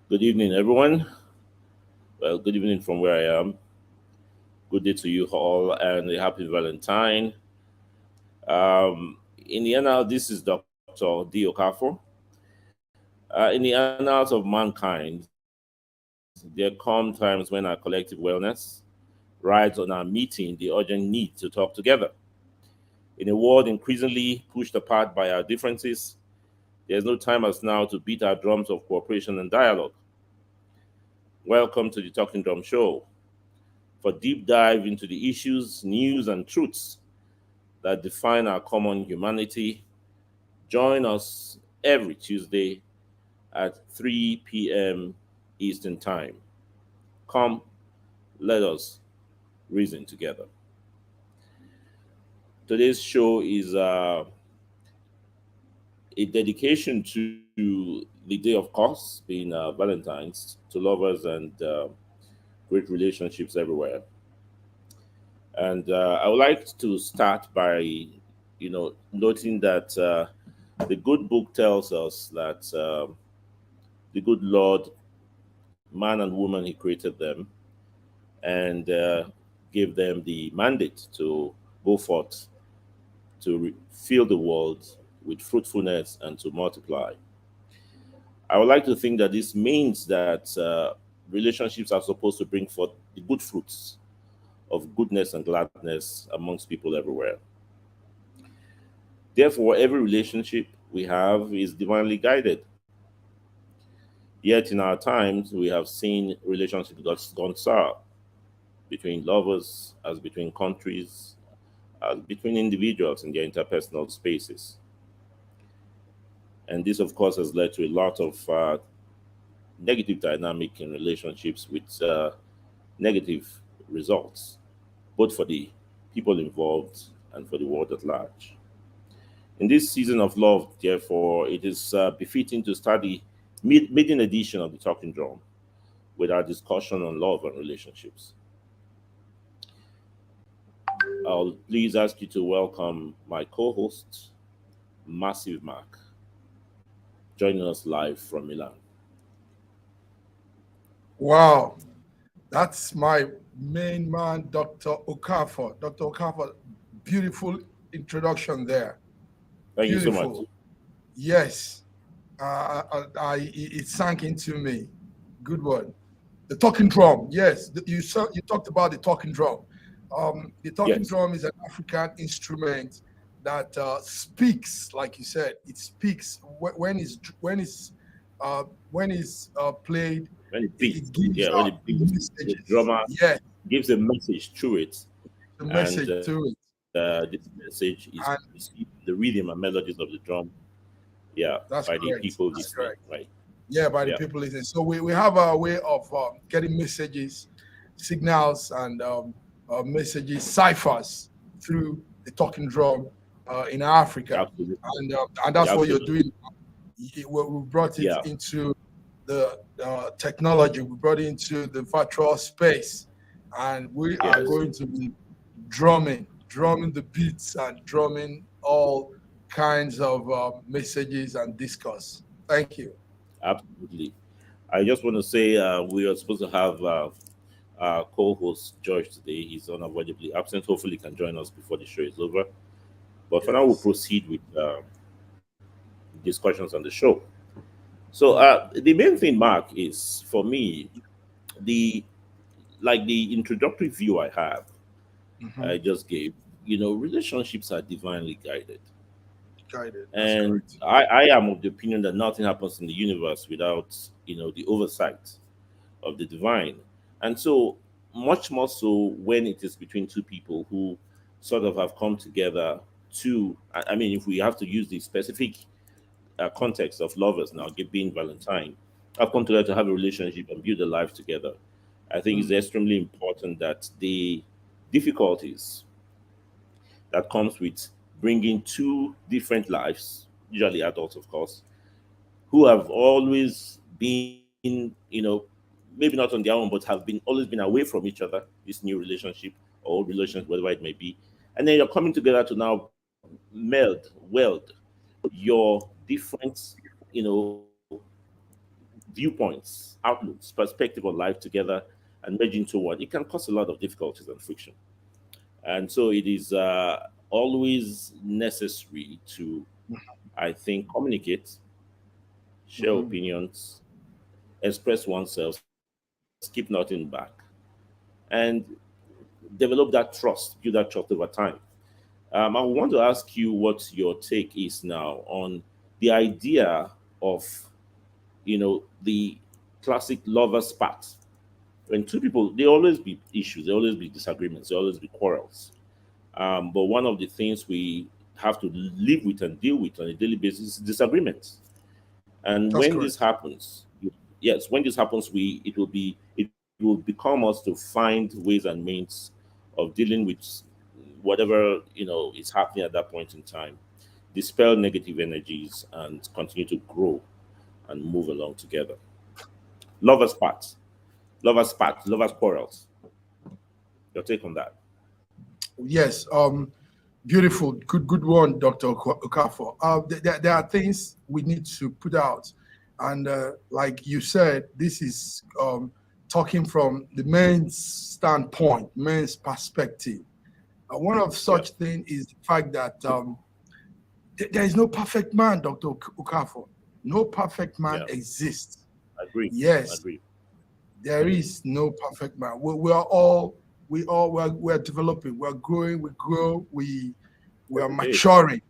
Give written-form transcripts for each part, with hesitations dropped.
Good evening, everyone. Well, good evening from where I am. Good day to you all, and a happy Valentine. In the annals, this is Dr. D. Okafor. In the annals of mankind, there come times when our collective wellness rides on our meeting the urgent need to talk together. In a world increasingly pushed apart by our differences, there's no time as now to beat our drums of cooperation and dialogue. Welcome to the Talking Drum Show for deep dive into the issues, news, and truths that define our common humanity. Join us every Tuesday at 3 p.m. Eastern Time. Come, let us reason together. Today's show is a dedication to the day of course, being Valentine's, to lovers and great relationships everywhere. And I would like to start by, noting that the good book tells us that the good Lord, man and woman, He created them and gave them the mandate to go forth to fill the world with fruitfulness and to multiply. I would like to think that this means that relationships are supposed to bring forth the good fruits of goodness and gladness amongst people everywhere. Therefore, every relationship we have is divinely guided. Yet in our times, we have seen relationships gone sour between lovers, as between countries, as between individuals in their interpersonal spaces. And this, of course, has led to a lot of negative dynamic in relationships with negative results, both for the people involved and for the world at large. In this season of love, therefore, it is befitting to study maiden edition of the Talking Drum with our discussion on love and relationships. I'll please ask you to welcome my co-host, MassiveMac, joining us live from Milan. Wow, that's my main man, Dr. Okafor. Dr. Okafor, beautiful introduction there. Thank you so much. Beautiful. Yes, it sank into me. Good one. The talking drum. Yes, you talked about the talking drum. The talking Yes, drum is an African instrument that speaks, like you said. It speaks when it's played. when it It beats, gives when it beats, the messages. drummer Yeah, gives a message through it, the and message to it. this message is received And the rhythm and melodies of the drum, yeah, by that's the people correct. That's listening, correct. right? Yeah, by Yeah, the people listening. So we have a way of getting messages, signals, and messages, ciphers through the talking drum in Africa. absolutely, And that's what you're absolutely, doing. We brought it yeah, into the technology, we brought it into the virtual space, and we are yes, going to be drumming the beats and drumming all kinds of messages and discourse. Thank you. absolutely. I just want to say we are supposed to have our co-host George today. He's unavoidably absent. Hopefully, he can join us before the show is over. But for now, we'll Yes. proceed with discussions on the show. So Mm. the main thing, Mark, is for me the the introductory view I Mhm. just gave. Relationships are divinely guided, Guided. That's and correct. I am of the opinion that nothing happens in the universe without the oversight of the divine, and so much more so when it is between two people who sort of have come together to. I mean, if we have to use the specific context of lovers now, being Valentine, have come together to have a relationship and build a life together. I think it's Mm. extremely important that the difficulties that comes with bringing two different lives, usually adults, of course, who have always been, maybe not on their own, but have been always been away from each other, this new relationship or old relationship, whatever it may be. And then you're coming together to now weld your different, you know, viewpoints, outlooks, perspective on life together and merge into one, it can cause a lot of difficulties and friction. And so it is always necessary to, I think, communicate, share Mhm. opinions, express oneself, keep nothing back, and develop that trust, build that trust over time. I want to ask you what your take is now on the idea of, the classic lover spat. When two people, there always be issues, there always be disagreements, there always be quarrels. But one of the things we have to live with and deal with on a daily basis is disagreements. And That's when this correct. happens, yes, when this happens, it will become us to find ways and means of dealing with whatever is happening at that point in time, dispel negative energies, and continue to grow and move along together. Lovers part, lovers quarrels. Your take on that? Yes. Beautiful. Good one, Dr. Okafor. There are things we need to put out. And like you said, this is talking from the men's standpoint, men's perspective. One of Yeah, such thing is the fact that there is no perfect man, Dr. Okafor. No perfect man yeah, exists. agree, Yes, agree. there is no perfect man. We are all we're developing, we're growing, we grow, we are Every day. maturing.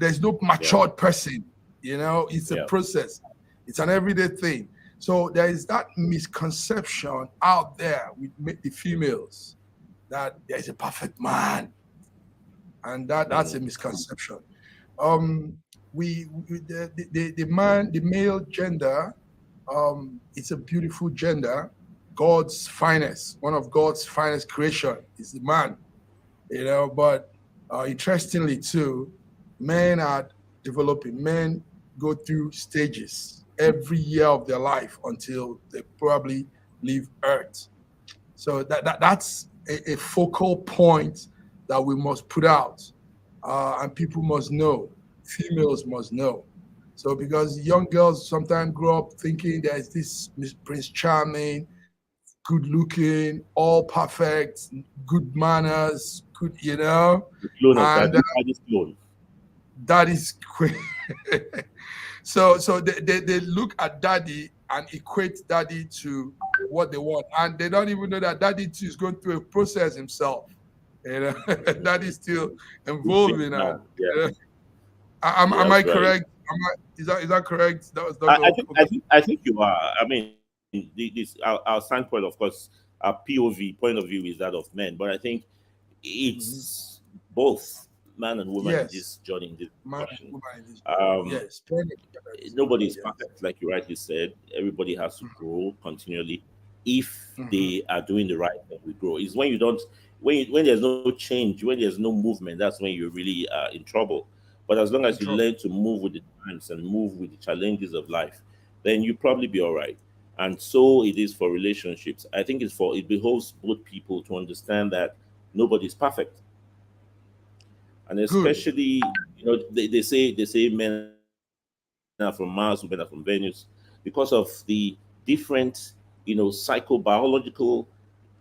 There's no Yeah, matured person, it's a yeah. process, it's an everyday thing. So there is that misconception out there with the females that there's a perfect man, and that's a Mm, misconception. Um, the male gender, it's a beautiful gender. God's finest, one of God's finest creation is the man, But interestingly too, men are developing. Men go through stages every year of their life until they probably leave Earth. So that's a focal point that we must put out, and people must know. Females must know. So because young girls sometimes grow up thinking there's this Prince Charming, good looking, all perfect, good manners, the clone of and daddy's clone. that is so they look at daddy and equate daddy to what they want, and they don't even know that daddy too is going through a process himself. Daddy's still Big things evolving, and now. Yeah, yeah, am I that's right. correct? Is that correct? That was Dr. I think you are. I mean, this our standpoint, of course, our POV point of view is that of men, but I think Mhm. it's both man and woman in Yes, this journey, in this man and discussion. woman in this journey. Um, Yes, playing together is Nobody is yes. perfect, like you rightly said. Everybody has to grow continually. If Mhm. they are doing the right thing, we grow. Is when you don't, when there's no change, when there's no movement, that's when you're really in trouble. But as long as In you trouble. learn to move with the times and move with the challenges of life, then you probably be all right. And so it is for relationships. I think it behoves both people to understand that nobody's perfect, and Good. especially they say men are from Mars, women are from Venus, because of the different psychobiological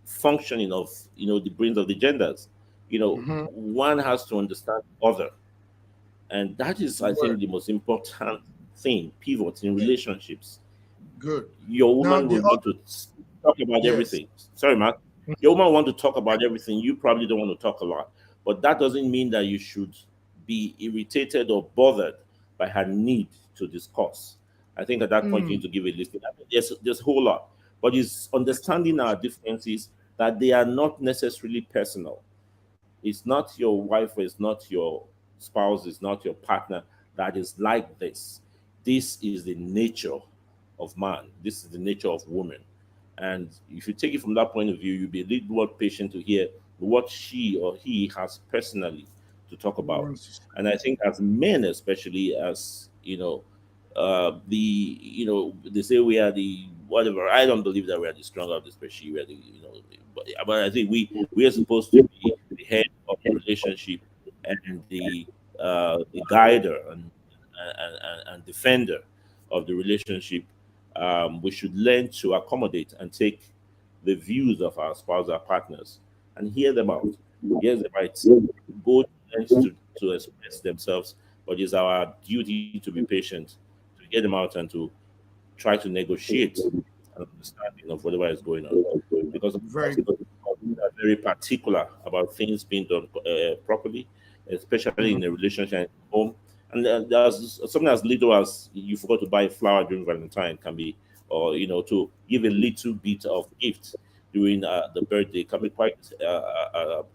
functioning of the brains of the genders. Hmm. One has to understand the other, and that is, I Word. think, the most important thing, pivot in Yeah. relationships. Good. Your Now woman the will want other to talk about yes. everything. Sorry, Mark. Your woman want to talk about everything. You probably don't want to talk a lot, but that doesn't mean that you should be irritated or bothered by her need to discuss. I think at that point you Mm, need to give a list. I mean, there's a whole lot, but it's yes, of understanding our course. differences, that they are not necessarily personal. It's not your wife, or it's not your spouse, it's not your partner that is like this. This is the nature of man. This is the nature of woman. And if you take it from that point of view, you'll be a little more patient to hear what she or he has personally to talk Who about. wants to say? And I think as men, especially, as they say we are the whatever. I don't believe that we are the stronger of the species. We are but I think we are supposed to be the head of the relationship, and the guider and defender of the relationship. we should learn to accommodate and take the views of our spouse, our partners, and hear them out. Yes, they might go to lengths to express themselves, but it's our duty to be patient, to get them out, and to try to negotiate an understanding of whatever is going on. Because of course, Very good. we are very particular about things being done properly, especially in Mhm. a relationship at home. And there's something as little as you forgot to buy a flower during Valentine can be, or to give a little bit of gift during the birthday can be quite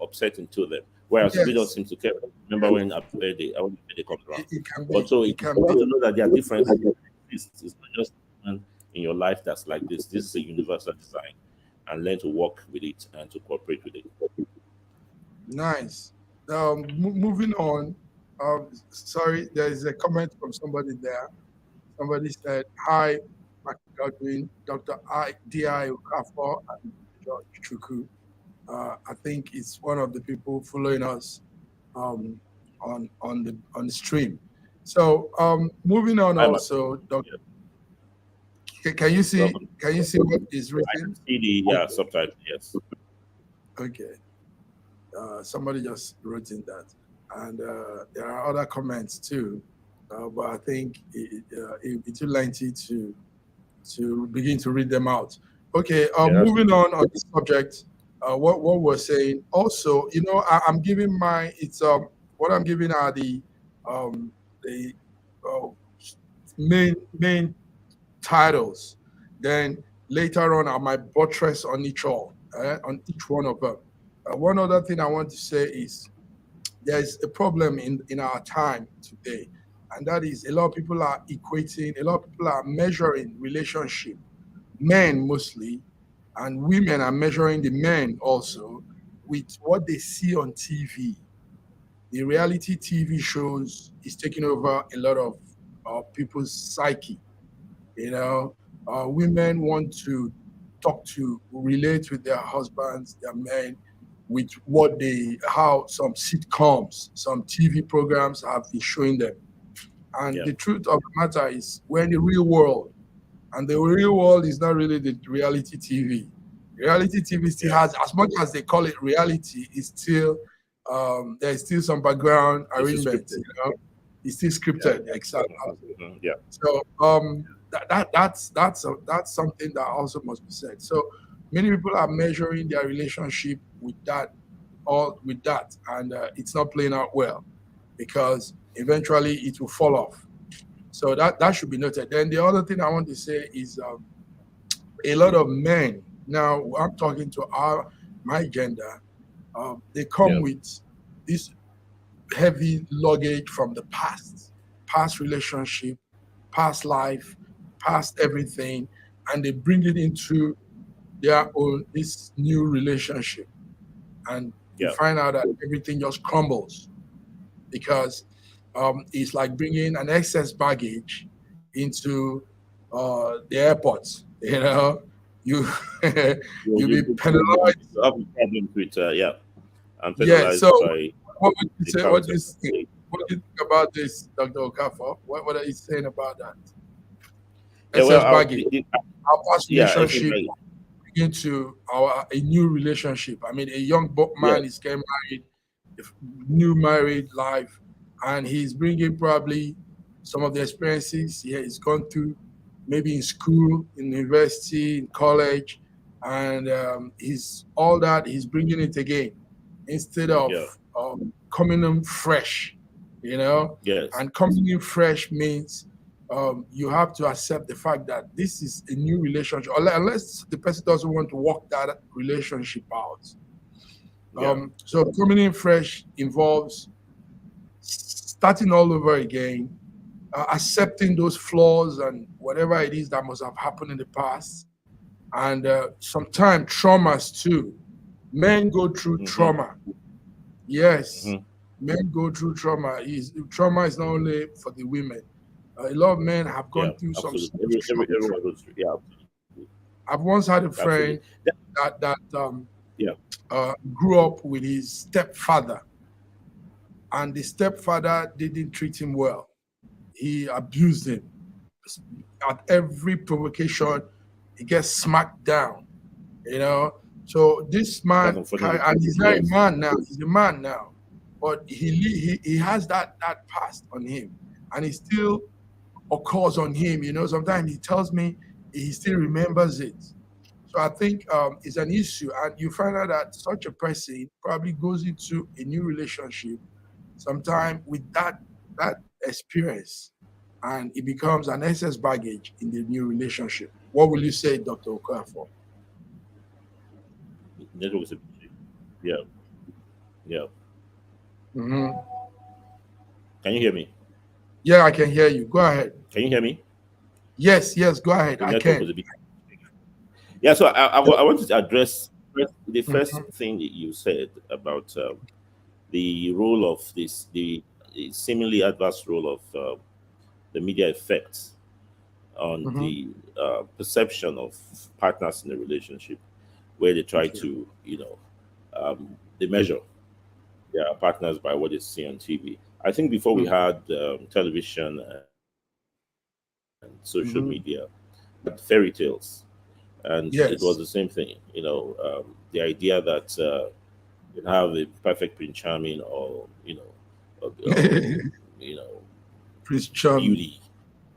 upsetting to them. Whereas we don't Yes, seem to care. Remember when a birthday comes around. it can But be. so It it's can important be. to know that there are differences that exist. It's not just one in your life that's like this. This is a universal design, and learn to work with it and to cooperate with it. Nice. Moving on. Sorry, there is a comment from somebody there. Somebody said, "Hi, Mark Godwin, Dr. D.I. Okafor, and George Chuku." I think it's one of the people following us um, on the stream. So moving on. I'm Also, yeah, can you see welcome. what is I can written? see the Okay. subtitle. Yes. Okay. Somebody just wrote in that, and there are other comments too, but I think it's too lengthy to begin to read them out. Okay, Yeah, that's moving okay. on this subject, what we're saying. Also, I'm giving my it's what I'm giving are the uh, main titles. Then later on, I might buttress on each one of them. One other thing I want to say is there's a problem in our time today, and that is a lot of people are equating, a lot of people are measuring relationship, men mostly, and women are measuring the men also with what they see on TV. The reality TV shows is taking over a lot of people's psyche. You know, women want to talk to, relate with their husbands, their men, with how some sitcoms, some TV programs have been showing them. And Yeah. the truth of the matter is, we're in the real world, and the real world is not really the reality TV. Reality TV still Yeah. has, as much as they call it reality, it's still there's still some background This is arrangement. scripted. It's still Yeah. scripted, exactly. Yeah. So that's something that also must be said. So many people are measuring their relationship with that, and it's not playing out well because eventually it will fall off. So that should be noted. Then the other thing I want to say is a lot of men now. I'm talking to my gender. They come Yeah. with this heavy luggage from the past relationship, past life, past everything, and they bring it into their own this new relationship. And you Yeah. find out that everything just crumbles because it's like bringing an excess baggage into the airport. You you'll be penalized. You have problems with yeah. I'm Yeah. So penalized by what would you the say? What do character. you think? What do you think about this, Dr. Okafor? What are you saying about that? Yeah. Excess Well, baggage. Our past yeah. I think relationship into a new relationship. I mean, a young yeah. man is getting married, new married life, and he's bringing probably some of the experiences he's gone through, maybe in school, in university, in college, and he's all that he's bringing it again instead of Yeah. coming in fresh, you know. Yes. And coming in fresh means you have to accept the fact that this is a new relationship, unless the person doesn't want to work that relationship out. Yeah. So coming in fresh involves starting all over again, accepting those flaws and whatever it is that must have happened in the past, and sometimes traumas too. Men go through Mm-hmm. trauma. Yes, Mm-hmm. men go through trauma. Trauma is not only for the women. A lot of men have Yeah. gone through some Absolutely. serious trauma. Everyone goes through. Yeah. I've once had a Absolutely. friend that Yeah. grew up with his stepfather, and the stepfather didn't treat him well. He abused him. at every provocation, he gets smacked down. You know. So this That's man, unfortunately and true. he's not a Yes. man now. He's a man now, but he has that past on him, and he still occurs on him. You know, sometimes he tells me he still remembers it. So I think it's an issue, and you find out that such a person probably goes into a new relationship sometime with that experience, and it becomes an excess baggage in the new relationship. What will you say, Dr. Okafor? Network is a, yeah, yeah. Hmm. Can you hear me? Yeah, I can hear you. Go ahead. Can you hear me? Yes, yes, go ahead. The I network can. was a bit. Yeah, so I wanted to address the first Mhm, thing that you said about the role of the seemingly adverse role of the media effects on mhm. the perception of partners in a relationship, where they try Okay. to, they measure their partners by what they see on TV. I think before we Mm, had television and social media, we had fairy tales, and it was yes. the same thing. The idea that you have a perfect Prince Charming, or you know, Prince Charming. Beauty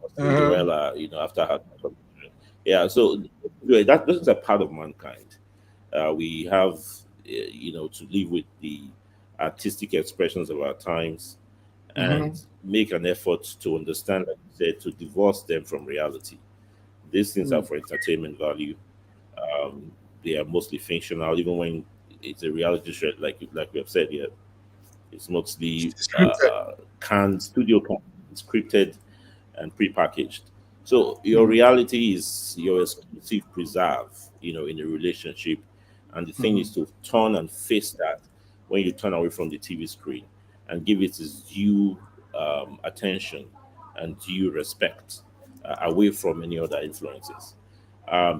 or Uh-huh. Cinderella. After her transformation. Yeah. So anyway, that this is a part of mankind. We have, to live with the artistic expressions of our times and Mhm, make an effort to understand, like you said, to divorce them from reality. These things are mm. for entertainment value. Um, they are mostly functional, even when it's a reality show, like we have said here. It's mostly Scripted. canned, studio canned, scripted, and prepackaged. So your Mhm, reality is your exclusive preserve, in a relationship. And the thing is mhm, to turn and face that when you turn away from the TV screen and give it its due attention and due respect away from any other influences,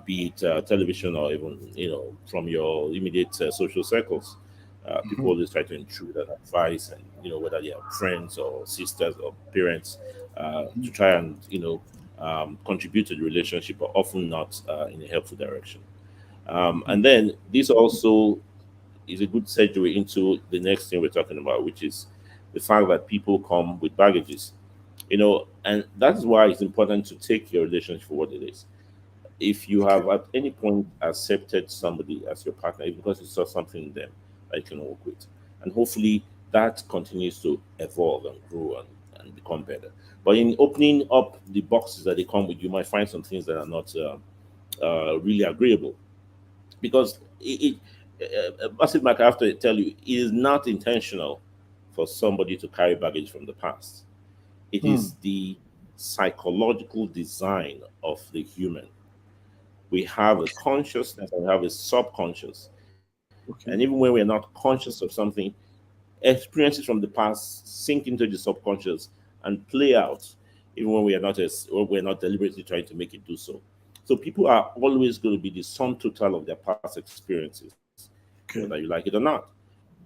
be it television or even, from your immediate social circles. People mhm, always try to intrude and advise, and whether they are friends or sisters or parents, to mhm, try and contribute to the relationship, but often not in a helpful direction. And mhm, then this also is a good segue into the next thing we're talking about, which is the fact that people come with baggages, and that's why it's important to take your relationship for what it is. If you okay. have at any point accepted somebody as your partner, it's because you saw something in them that you can work with. And hopefully that continues to evolve and grow and become better. But in opening up the boxes that they come with, you might find some things that are not really agreeable. Because Massive Mac, I have to tell you, it is not intentional for somebody to carry baggage from the past. It Mm, is the psychological design of the human. We have a okay. consciousness and we have a subconscious. And even when Okay. we are not conscious of something, experiences from the past sink into the subconscious and play out, even when we're not deliberately trying to make it do so. So people are always going to be the sum total of their past experiences, whether you like Okay. it or not.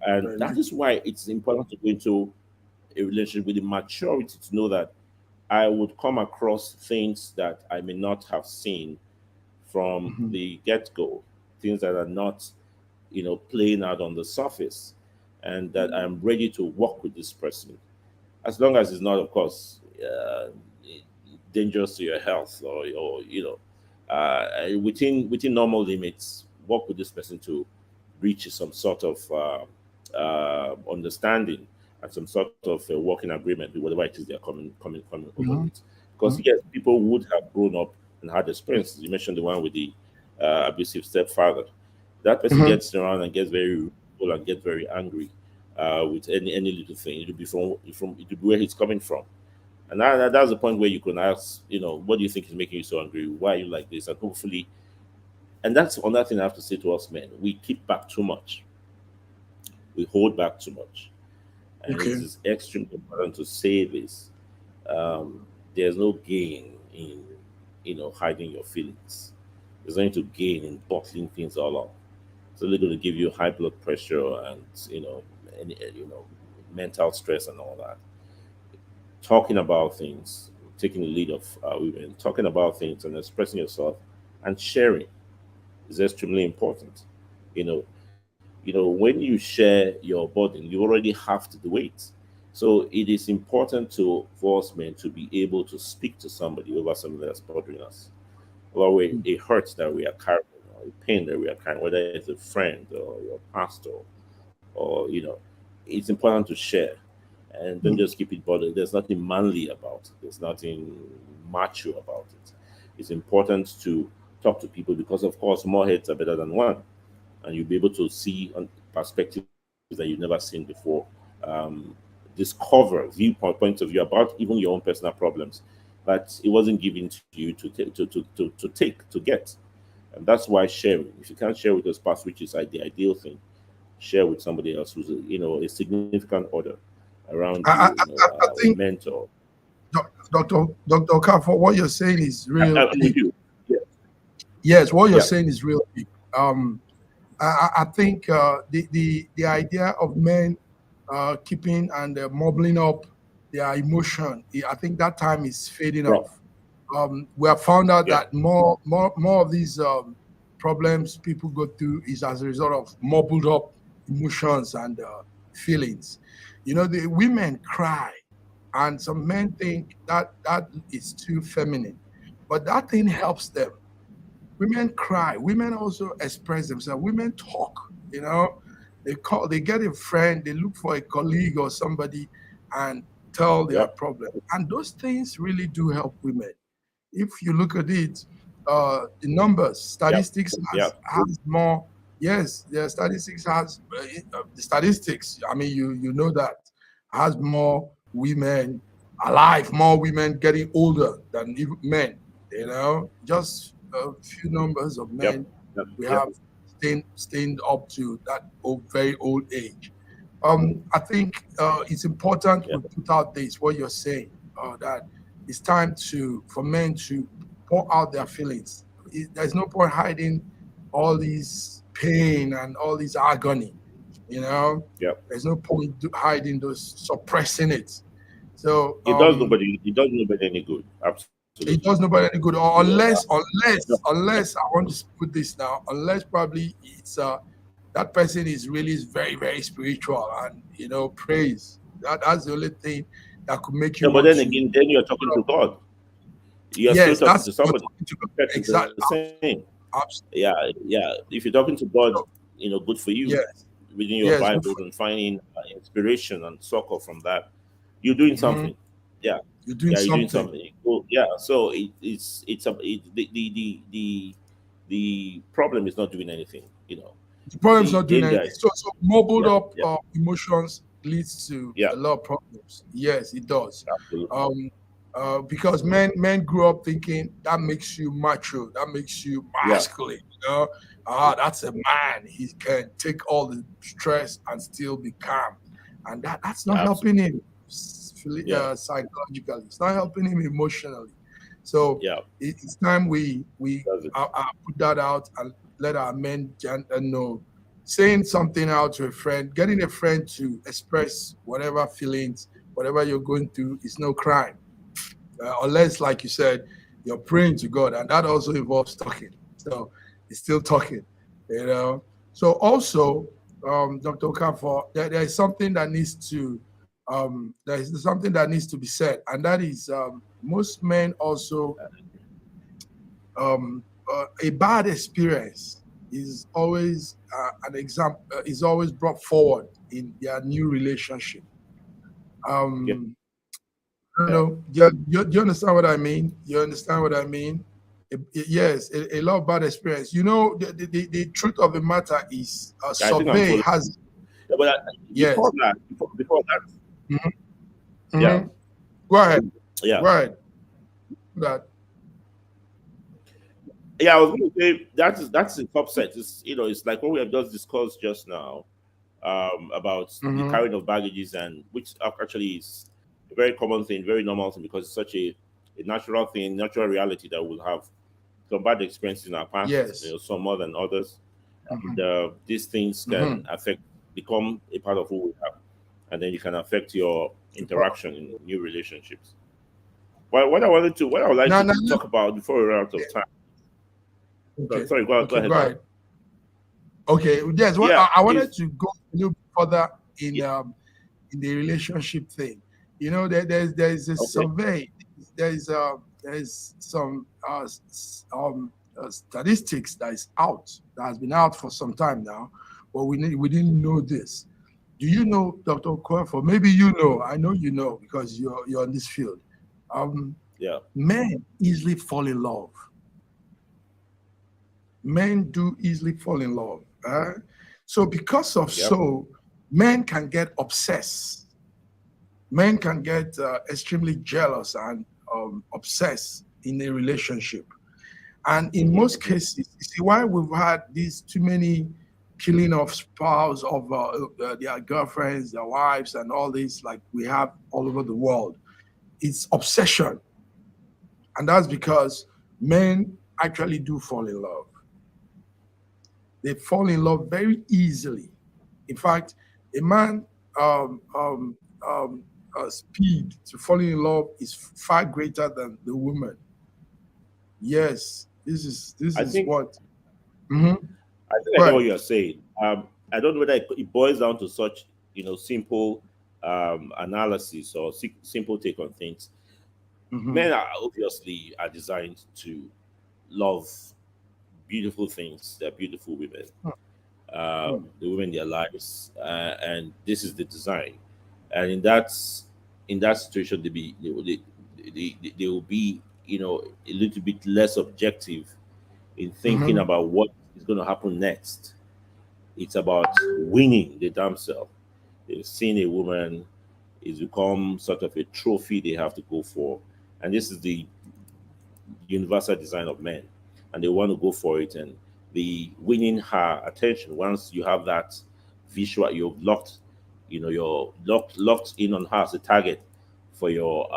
And that Very is nice. why it's important to go into a relationship with the maturity to know that I would come across things that I may not have seen from Mhm, the get go, things that are not, playing out on the surface, and that I'm ready to work with this person. As long as it's not, of course, dangerous to your health, or within normal limits, work with this person to reach some sort of understanding and some sort of working agreement with whatever it is they're coming over mhm, with. Because mhm, yes, people would have grown up and had experiences. You mentioned the one with the abusive stepfather. That person mhm, gets around and gets very rude and gets very angry with any little thing. It'll be from it'll be where he's coming from. And that's the point where you can ask, what do you think is making you so angry? Why are you like this? And hopefully, and that's another thing I have to say to us men. We keep back too much. We hold back too much. And it okay. is extremely important to say this. Um, there's no gain in, hiding your feelings. There's nothing to gain in bottling things all up. It's only going to give you high blood pressure and, any, mental stress and all that. Talking about things, taking the lead of women, talking about things and expressing yourself and sharing is extremely important. You know, when you share your burden, you already have to do it. So it is important for us men to be able to speak to somebody over something that's bothering us, or a hurt that we are carrying, or a pain that we are carrying, whether it's a friend or your pastor, or it's important to share, and don't just keep it bothered. There's nothing manly about it. There's nothing macho about it. It's important to talk to people because, of course, more heads are better than one, and you'll be able to see on perspectives that you've never seen before. Um, Discover viewpoint points of view about even your own personal problems that it wasn't given to you to get. And that's why sharing. If you can't share with your spouse, which is like the ideal thing, share with somebody else who's a significant other around you, I a think mentor. Dr. Okafor, what you're saying is real I'm with big. you. Yeah, Yes, what you're yeah, saying is real big. Um, I think the idea of men keeping and mumbling up their emotion, I think that time is fading yeah, off. We have found out yeah, that more of these problems people go through is as a result of mumbled up emotions and feelings. The women cry, and some men think that is too feminine, but that thing helps them. Women cry. Women also express themselves. Women talk. You know, they get a friend, they look for a colleague or somebody, and tell yeah, their problem. And those things really do help women. If you look at it, the numbers, yeah, statistics yeah, has more. Yes, the statistics. I mean, you know that has more women alive, more women getting older than even men. Just a few numbers of yeah, men yeah, we yeah, have staying up to that very old age. I think it's important yeah. we put out this what you're saying, that it's time for men to pour out their feelings. There's no point hiding all these pain and all this agony. You know, Yeah. there's no point hiding those, suppressing it. So It does nobody any good. Absolutely. it does nobody any good, or You know, yeah, unless I want to put this now, unless probably it's that person is very very spiritual and praise. That's the only thing that could make you yeah, but want then to. again, then you're talking to God. You're still Yes, talking that's to you're somebody. talking to God. The effect is the Exactly. same. Absolutely. Yeah, yeah. If you're talking to God, So, good for you. yes, Reading your yes, good Bible for and finding inspiration and succor from that, you're doing you. something. Yeah, You're doing yeah, you're doing something. something. Well, yeah. So the problem is not doing anything. The problem's The not doing danger anything. is So mobiled yeah, up yeah, emotions leads to yeah. a lot of problems. Yes, it does. Absolutely. Um, because men grew up thinking that makes you macho, that makes you Yeah, masculine. That's a man. He can take all the stress and still be calm, and that's not helping absolutely. him Yeah, psychologically. It's not helping him emotionally. So yeah. it's time we That's it. put that out and let our men know. Saying something out to a friend, getting a friend to express whatever feelings, whatever you're going through, is no crime. Unless, like you said, you're praying to God, and that also involves talking. So it's still talking, you know. So also, Dr. Okafor, there is something that needs to be said, and that is most men also a bad experience is always an example is always brought forward in their new relationship. Yeah, Um, I don't know. Do you understand what I mean? You understand what I mean? Yes, a lot of bad experience. The truth of the matter is, a I think I'm survey following. has. Yeah, but Yes. before that, Mhm, yeah, mhm. Go ahead. yeah, Go ahead. That. yeah. I was going to say that's the top set. It's like what we have just discussed just now, about the Mhm. carrying of baggages, and which actually is a very common thing, very normal thing, because it's such a natural thing, natural reality that we'll have some bad experiences in our past, Yes. some more than others, and Mhm, these things can mhm. become a part of who we are, and then it can affect your interaction in new relationships. Well, what I would like No, to no, no. talk about before we run out of time. Okay, Sorry, go okay, ahead, go man. ahead. Okay, yes. What Yeah, I wanted is to go a little bit further yeah, in the relationship thing. You know, there's a okay. survey. There's some statistics that is out that has been out for some time now, but we didn't know this. Do you know, Dr. Okwafor? Maybe you know. I know you know because you're in this field. Um, Yeah, Men easily fall in love. Men do easily fall in love. So because of yep. so, men can get obsessed. Men can get extremely jealous and obsessed in a relationship. And in Mm-hmm. most cases, you see why we've had these too many killing of spouse of their girlfriends, their wives, and all this like we have all over the world. It's obsession, and that's because men actually do fall in love. They fall in love very easily. In fact, a man um, um, um, speed to falling in love is far greater than the woman. Yes, this I is think what. Mhm. I know But what you're saying. I don't know whether it boils down to such simple analysis or simple take on things. mhm, Men are obviously are designed to love beautiful things. They're beautiful women. mhm, The women in their lives, and this is the design. And in that situation, they will be a little bit less objective in thinking mhm, about what is going to happen next. It's about winning the damn self. They've seen a woman, it's become sort of a trophy they have to go for. And this is the universal design of men. And they want to go for it. And the winning her attention, once you have that visual, you're locked in on her as a target for your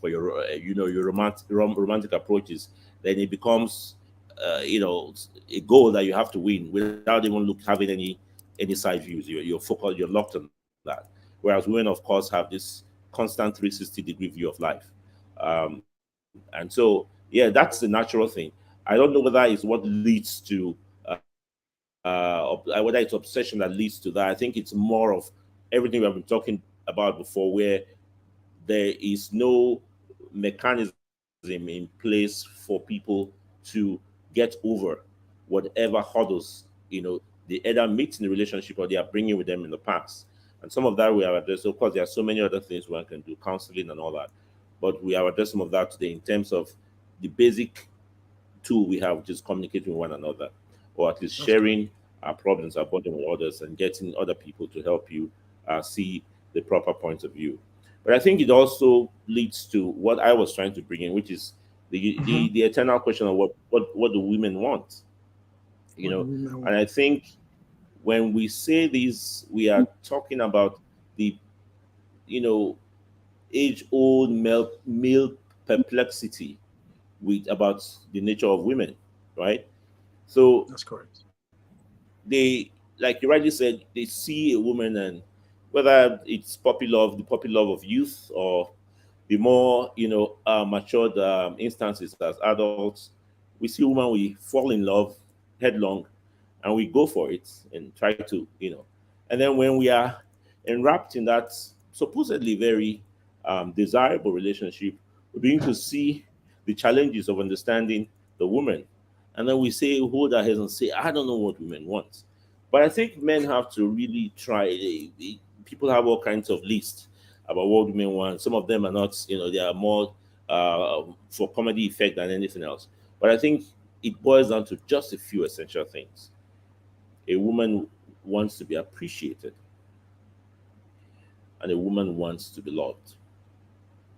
your romantic approaches, then it becomes a goal that you have to win without even having any side views. You're focused, you're locked on that. Whereas women, of course, have this constant 360-degree view of life. And so, yeah, that's the natural thing. I don't know whether it's what leads to whether it's obsession that leads to that. I think it's more of everything we have been talking about before, where there is no mechanism in place for people to get over whatever hurdles they either meet in the relationship or they are bringing with them in the past. And some of that we have addressed. Of course, there are so many other things one can do, counseling and all that, but we have addressed some of that today in terms of the basic tool we have, which is communicating with one another, or at least that's correct. sharing our problems, our burden with others, and getting other people to help you see the proper point of view. But I think it also leads to what I was trying to bring in, which is Mhm. the eternal question of what do women want, you What do know? women And want? I think when we say this, we are talking about the you know age-old male perplexity with about the nature of women, right? So That's correct. they, like you rightly said, they see a woman, and whether it's the puppy love of youth, or the more matured instances as adults, we see a woman, we fall in love headlong, and we go for it and try to and then when we are enwrapped in that supposedly very desirable relationship, we begin to see the challenges of understanding the woman. And then we say, hold our heads and say, I don't know what women want. But I think men have to really try. People have all kinds of lists about what women want. Some of them are not, they are more for comedy effect than anything else. But I think it boils down to just a few essential things. A woman wants to be appreciated, and a woman wants to be loved,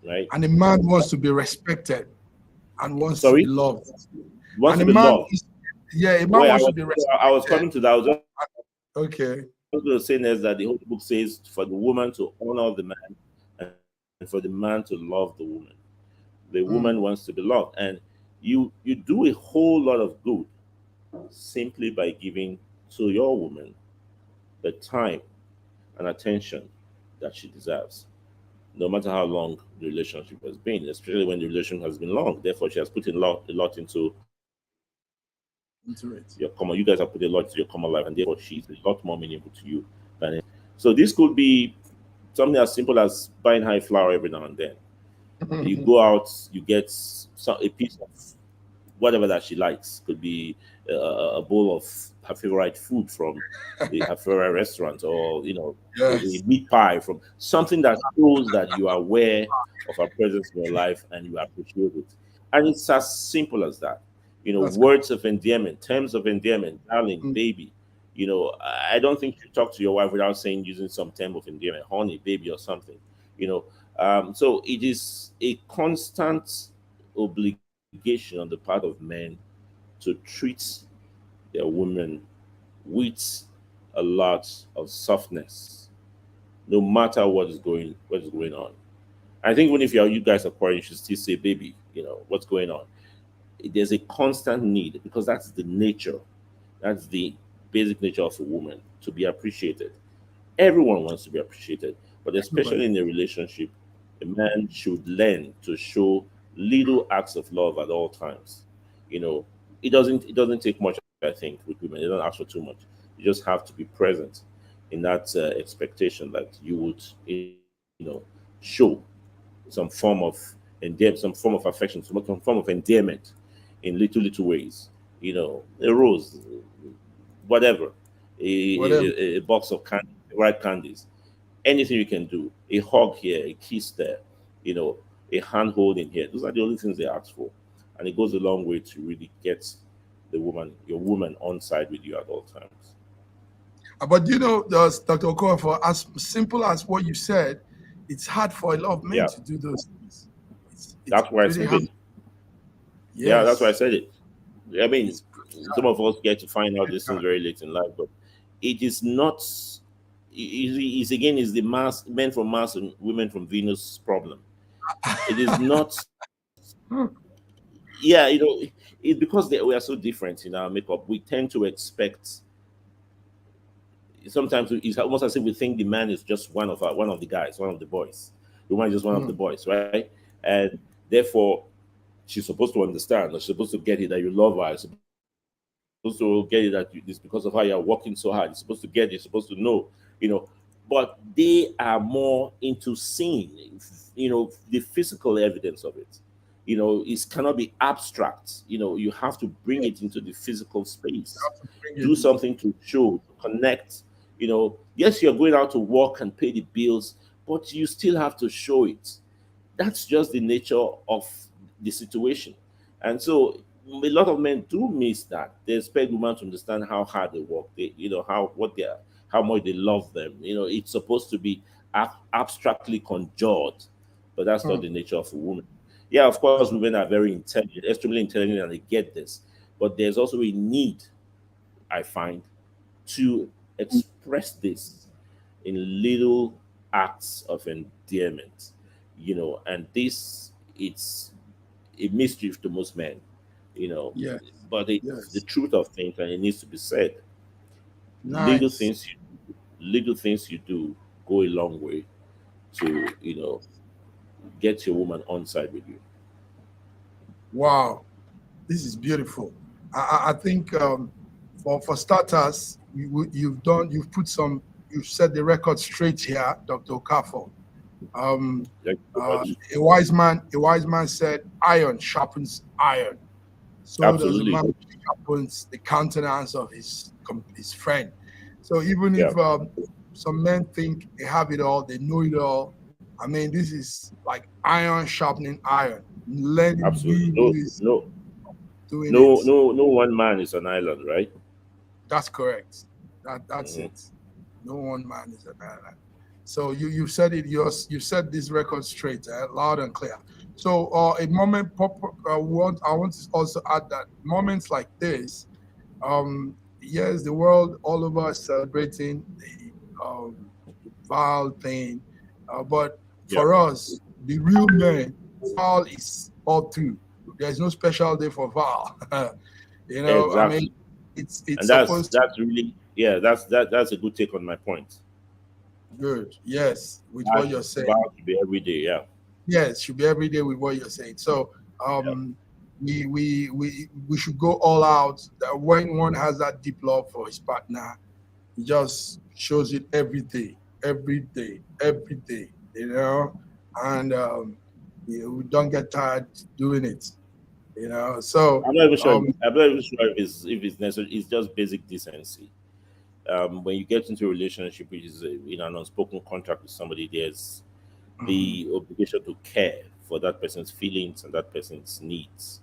right? And a man wants to be respected and wants to be Sorry, loved. wants And to a be man loved. is, yeah, a man Where wants to be I was respected. coming to that. I was just Okay. going to say next that the Holy Book says for the woman to honor the man, and for the man to love the woman. The woman wants to Mm. be loved, and you do a whole lot of good simply by giving to your woman the time and attention that she deserves. no matter how long the relationship has been, especially when the relationship has been long. Therefore, she has put in a lot into your common. You guys have put a lot into your common life, and therefore she's a lot more meaningful to you than anything. So this could be something as simple as buying high flour every now and then. You go out, you get a piece of whatever that she likes. Could be a bowl of her favorite food from her favorite restaurant, or a Yes. meat pie from something that shows that you are aware of her presence in your life and you appreciate it. And it's as simple as that. That's Words of endearment, terms of endearment, darling, mm, baby. I don't think you talk to your wife without saying using some term of endearment, honey, baby, or something. You know, so it is a constant obligation on the part of men to treat their women with a lot of softness, no matter what is going on. I think even if you guys are quarreling, you should still say, "Baby, what's going on." There's a constant need because that's the nature, that's the basic nature of a woman to be appreciated. Everyone wants to be appreciated, but especially everybody. in a relationship, a man should learn to show little acts of love at all times. You know, it doesn't take much, I think, with women. They don't ask for too much. You just have to be present in that expectation that you would, show some form of some form of affection, some form of endearment in little ways. A rose, whatever, Whatever. a box of ripe candies, anything you can do, a hug here, a kiss there, you know, a hand holding here. Those are the only things they ask for, and it goes a long way to really get your woman on side with you at all times. But Dr. Okorafor, as simple as what you said, it's hard for a lot of men Yeah, to do those things. It's that's why I pretty said hard. it. Yeah, that's why I Yes. said it. I mean, It's pretty some of us get to find out these things hard. very late in life, but it is not. Is again is the mass men from Mars and women from Venus problem. It is not. Yeah, it's because we are so different in our makeup. We tend to expect. Sometimes it's almost as if we think the man is just one of the guys, one of the boys. The woman is just one of the Mm, boys, right? And therefore, she's supposed to understand, or she's supposed to get it that you love her. She's supposed to get it that it's because of how you're working so hard. You're supposed to get it. You're supposed to know, But they are more into seeing, the physical evidence of it. It cannot be abstract. You have to bring it into yes. the physical You space. have to bring Do it into something to show, to connect. Yes, you're going out to work and pay the bills, but you still have to show it. That's just the nature of the situation. And so a lot of men do miss that. They expect women to understand how hard they work. How much they love them. It's supposed to be abstractly conjured, but that's not mm, the nature of a woman. Yeah, of course, that's not women are very intelligent, extremely intelligent, and they get this. But there's also a need, I find, to express this in little acts of endearment. And this, it's a mystery to most men, you know, yes. but it's the Yes. truth of things, and it needs to be said. Little Nice. things, little things you do go a long way to, get your woman on side with you. Wow. This is beautiful. I think for starters, you've set the record straight here, Dr. Okafor. Um, Thank you so much. a wise man said, "Iron sharpens iron." So does a Absolutely. man sharpens the countenance of his friend. So even Yeah, if some men think they have it all, they know it all. I mean, this is like iron sharpening iron. Learning absolutely. who No, is no, doing it. no one man is an island, right? That's correct. That's Hmm. it. No one man is an island. So you said it. You said this record straight, loud and clear. So a moment. I want to also add that moments like this. Yes, the world all over is celebrating the Val thing, but Yeah, for us, the real men, Val is all through. There's no special day for Val. I mean, exactly. it's And that's supposed to. that's really, yeah, that's a good take on my point. Good. Yes, with what That you're saying. vow should be every day. Yeah. Yes, should be every day with what you're saying. So Yeah. we should go all out. That when one has that deep love for his partner, he just shows it every day, every day. And we don't get tired doing it. So I'm not even sure. um, I'm not even sure if it's necessary. It's just basic decency. When you get into a relationship, which is in an unspoken contract with somebody, there's mhm, the obligation to care for that person's feelings and that person's needs.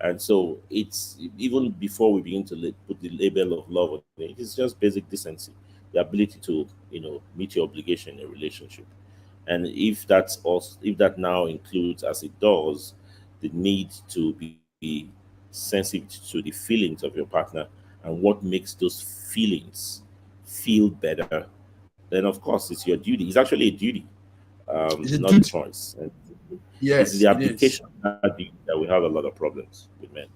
And so it's even before we begin to put the label of love on it, it's just basic decency, the ability to meet your obligation in a relationship. And if that now includes, as it does, the need to be sensitive to the feelings of your partner and what makes those feelings feel better, then of course it's your duty. It's actually a duty, it's a not a duty. choice. And it's Yes, the it is. application of that duty that we have a lot of problems with men.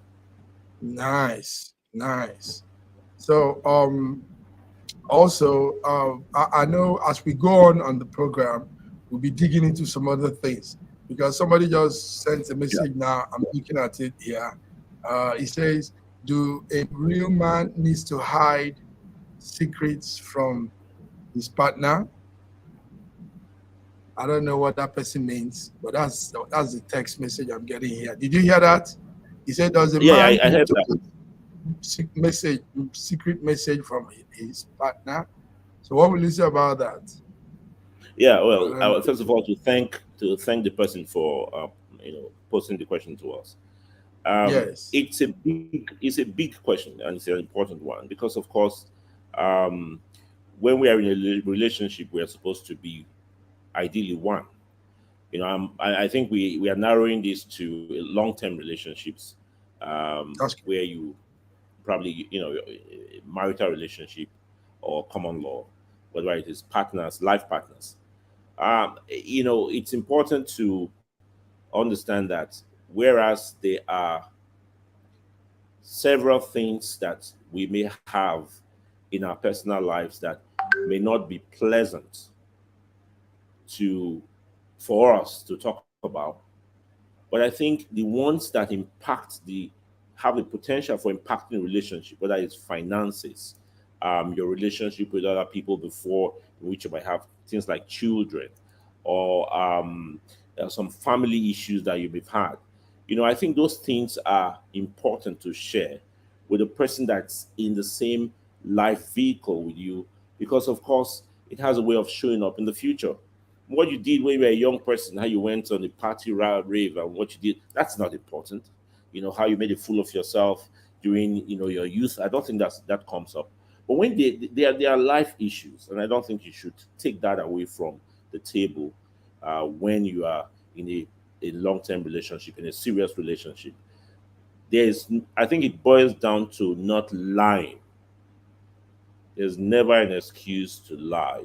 Nice, nice. So also, I know as we go on the program, we'll be digging into some other things because somebody just sent a Yeah. message now. I'm looking at it here. It says, "Do a real man needs to hide secrets from his partner?" I don't know what that person means, but that's the text message I'm getting here. Did you hear that? He said, "Does a Yeah, man I need heard to that. message secret message from his partner?" So what will you say about that? Yeah, I well, don't know. first of all, to thank the person for posting the question to us. Yes, It's a big question, and it's an important one because, of course, um, when we are in a relationship, we are supposed to be ideally one. I think we are narrowing this to long-term relationships, that's where you probably marital relationship or common law, whether it is partners, life partners. It's important to understand that whereas there are several things that we may have in our personal lives that may not be pleasant to for us to talk about, but I think the ones that have the potential for impacting relationship, whether it's finances, your relationship with other people before, in which you might have things like children, or some family issues that you've had. I think those things are important to share with a person that's in the same life vehicle with you, because of course it has a way of showing up in the future. What you did when you were a young person, how you went on a party rave, and what you did, that's not important. How you made a fool of yourself during your youth. I don't think that comes up. But when they are life issues, and I don't think you should take that away from the table when you are in a long-term relationship, in a serious relationship. I think it boils down to not lying. There's never an excuse to lie.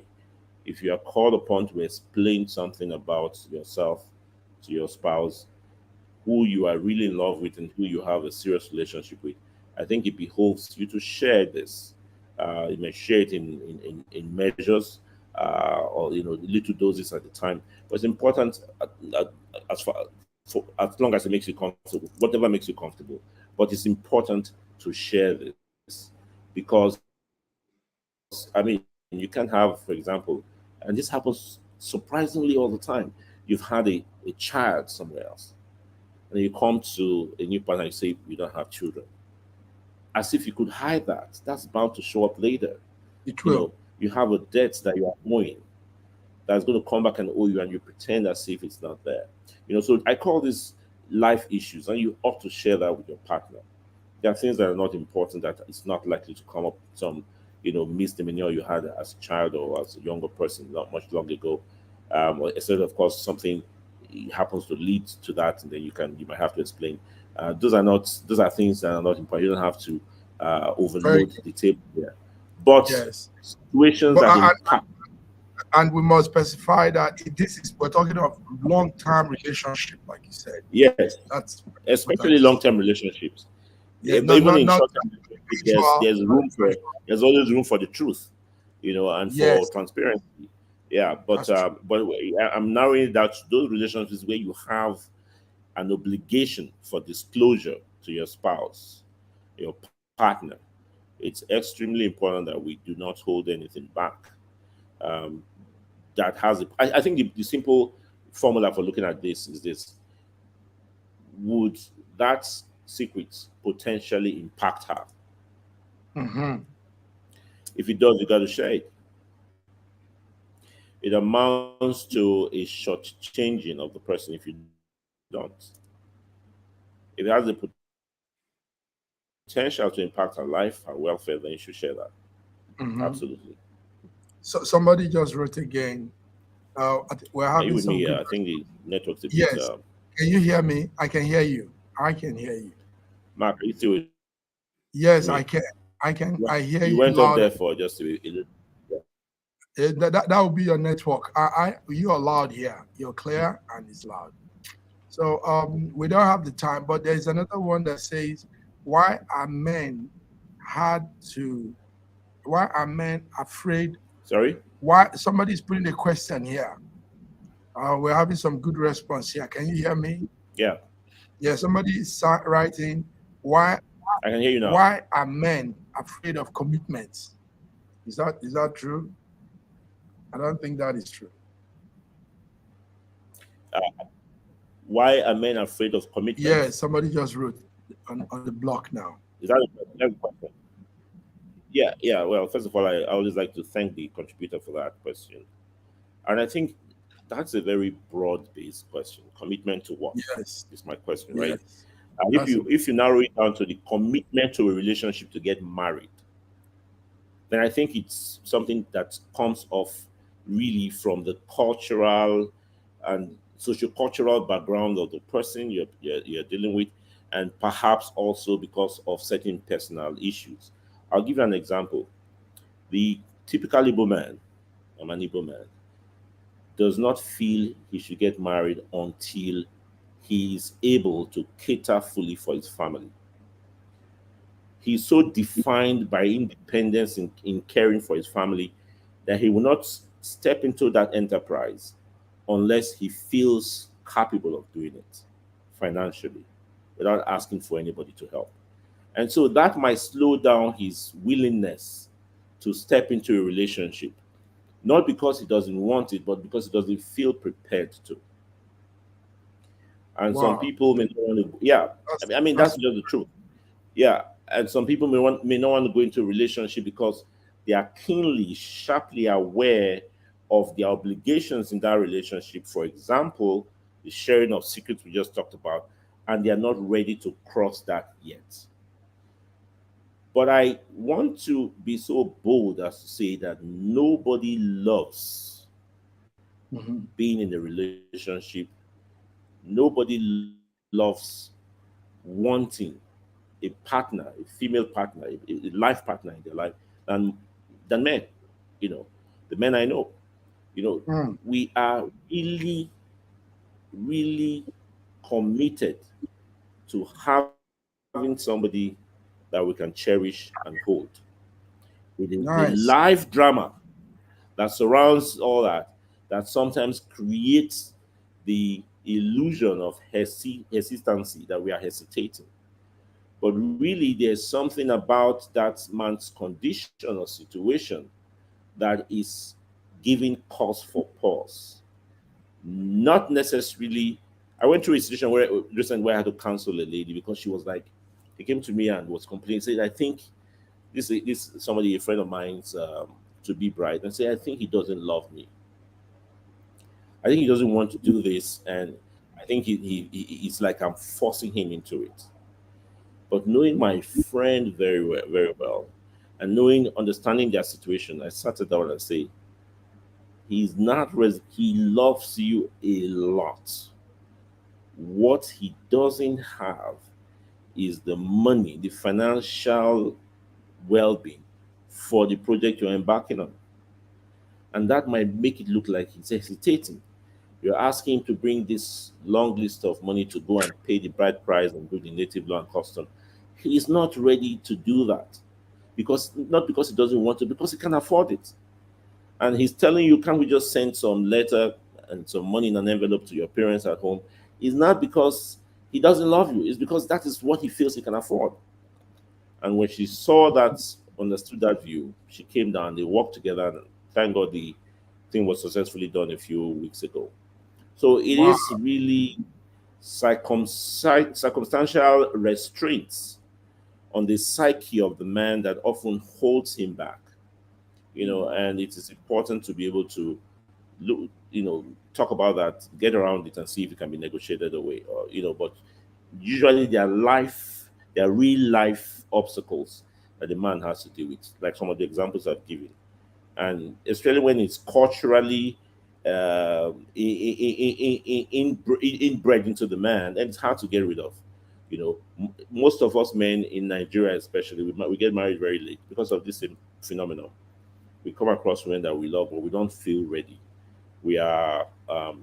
If you are called upon to explain something about yourself to your spouse, who you are really in love with and who you have a serious relationship with, I think it behoves you to share this. You may share it in measures, or little doses at a time. But it's important, as far as long as it makes you comfortable, whatever makes you comfortable. But it's important to share this because you can have, for example, and this happens surprisingly all the time. You've had a child somewhere else, and you come to a new partner and you say you don't have children, as if you could hide that. That's bound to show up later. it will. You have a debt that you are owing that's going to come back and owe you, and you pretend as if it's not there. So I call this life issues, and you ought to share that with your partner. There are things that are not important that it's not likely to come up. Some misdemeanor you had as a child or as a younger person not much long ago, or except of course something happens to lead to that, and then you might have to explain. Those are things that are not important. You don't have to Very overload the table there, but yes. situations But that impact. and we must specify that this is we're talking of long-term relationship, like you said. Yes, That's important especially to say. long-term relationships. Yeah, But even in not short-term relationships, there's casual, there's not room for casual. there's always room for the truth, and for Yes, transparency. Yeah, That's true. I'm narrowing it down to those relationships where you have an obligation for disclosure to your spouse, your partner. It's extremely important that we do not hold anything back. Um, that has I think the simple formula for looking at this is this: would that secret potentially impact her? Hmm. If it does, you got to share it. It amounts to a short changing of the person if you don't. If it has the potential to impact her life, her welfare, then you should share that. Absolutely. Hmm. So somebody just wrote again. Are We're you with having me? some good. I think the network's a bit. Yes. Can you hear me? I can hear you. I can hear you. Mark, are you still with me? Yes, I can. I You can. went I off hear there you for just loud. yeah. That will be your network. You are loud here. You're clear and it's loud. So we don't have the time, but there's another one that says, "Why are men had to? Why are men afraid? Sorry. Why?" Somebody's putting a question here. We're having some good response here. Can you hear me? Yeah, Yeah, somebody is writing, "Why? I can hear you now. Why are men afraid of commitments?" Is that true? I don't think that is true. Why are men afraid of Yeah, commitment? somebody just wrote on the block now. Is that a question? Yeah. Well, first of all, I always like to thank the contributor for that question, and I think that's a very broad-based question. Commitment to what Yes, is my question, right? yes, And if that's a you if you narrow it down to the commitment to a relationship to get married, then I think it's something that comes off really from the cultural and sociocultural background of the person you're dealing with, and perhaps also because of certain personal issues. I'll give you an example. The typical Igbo man, I'm an Igbo man, does not feel he should get married until he is able to cater fully for his family. He's so defined by independence in caring for his family that he will not step into that enterprise unless he feels capable of doing it financially without asking for anybody to help. And so that might slow down his willingness to step into a relationship, not because he doesn't want it, but because he doesn't feel prepared to. And some wow. people may not want to, yeah, I mean, That's that's just the truth. Yeah, and some people may not want to go into a relationship because they are keenly, sharply aware of their obligations in that relationship. For example, the sharing of secrets we just talked about, and they are not ready to cross that yet. But I want to be so bold as to say that nobody loves mhm. being in a relationship. Nobody loves wanting a partner, a female partner, a life partner in their life than than men. You know, the men I know. You know, Mm, we are really, really committed to having somebody that we can cherish and hold. The nice. life drama that surrounds all that, that sometimes creates the illusion of hesitancy, that we are hesitating. But really, there's something about that man's condition or situation that is giving cause for pause. Not necessarily. I went through a situation where I had to counsel a lady because she was like, he came to me and was complaining, said, I think this somebody, a friend of mine's, to be bright, and say, I think he doesn't love me. I think he doesn't want to do this, and I think it's like I'm forcing him into it. But knowing my friend very well, and understanding their situation, I sat it down and say, he's not he loves you a lot. What he doesn't have is the money, the financial well-being for the project you're embarking on. And that might make it look like he's hesitating. You're asking him to bring this long list of money to go and pay the bride price and do the native law and custom. He's not ready to do that, because not because he doesn't want to, because he can't afford it. And he's telling you, can't we just send some letter and some money in an envelope to your parents at home? It's not because he doesn't love you, it's because that is what he feels he can afford. And when she saw that, understood that view, she came down, they worked together, and thank God the thing was successfully done a few weeks ago. So it Wow. is really circumstantial restraints on the psyche of the man that often holds him back. And it is important to be able to look, talk about that, get around it, and see if it can be negotiated away. But usually there are real life obstacles that the man has to deal with, like some of the examples I've given, and especially when it's culturally inbred into the man, and it's hard to get rid of. Most of us men in Nigeria, especially, we get married very late because of this same phenomenon. We come across women that we love, but we don't feel ready. We are,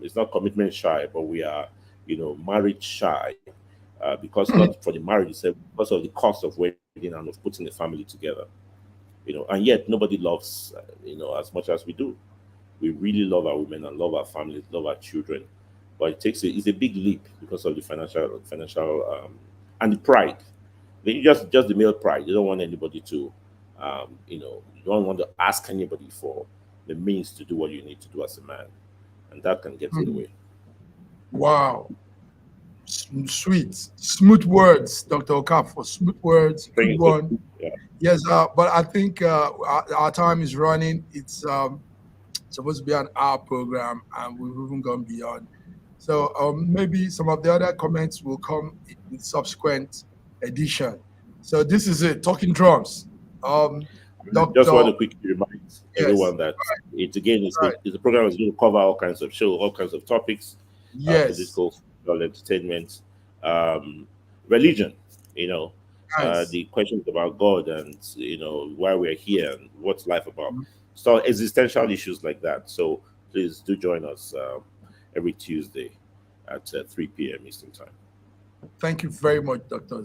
it's not commitment shy, but we are, marriage shy, because not for the marriage itself, because of the cost of wedding and of putting a family together. And yet nobody loves, as much as we do. We really love our women and love our families, love our children, but it's a big leap because of the financial, and the pride. Just the male pride. You don't want anybody to, you don't want to ask anybody for the means to do what you need to do as a man, and that can get in the way. Wow. Sweet, smooth words, Dr. Okafor. Smooth words. Good one. Yeah. Yes, but I think our time is running. It's supposed to be an hour program, and we've even gone beyond. So maybe some of the other comments will come in subsequent edition. So this is it, Talking Drums. Just want to quickly remind Yes. everyone that it's a program that's going to cover all kinds of all kinds of topics, Yes. political, social, entertainment, religion, Nice. the questions about God, and why we're here and what's life about. So existential issues like that. So please do join us every Tuesday at 3 p.m. Eastern Time. Thank you very much, Dr.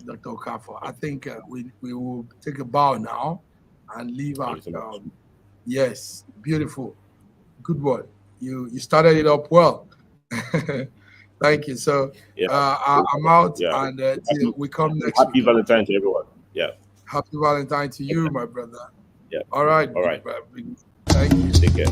Okafor. I think we will take a bow now and leave our. Thank you so much. Yes, beautiful, good one. You started it up well. Thank you. So Yeah. I'm out, Yeah. and till we come next Happy week. Valentine to everyone. Yeah. Happy Valentine to you, my brother. Yeah. All right. All right. Thank you. Take care.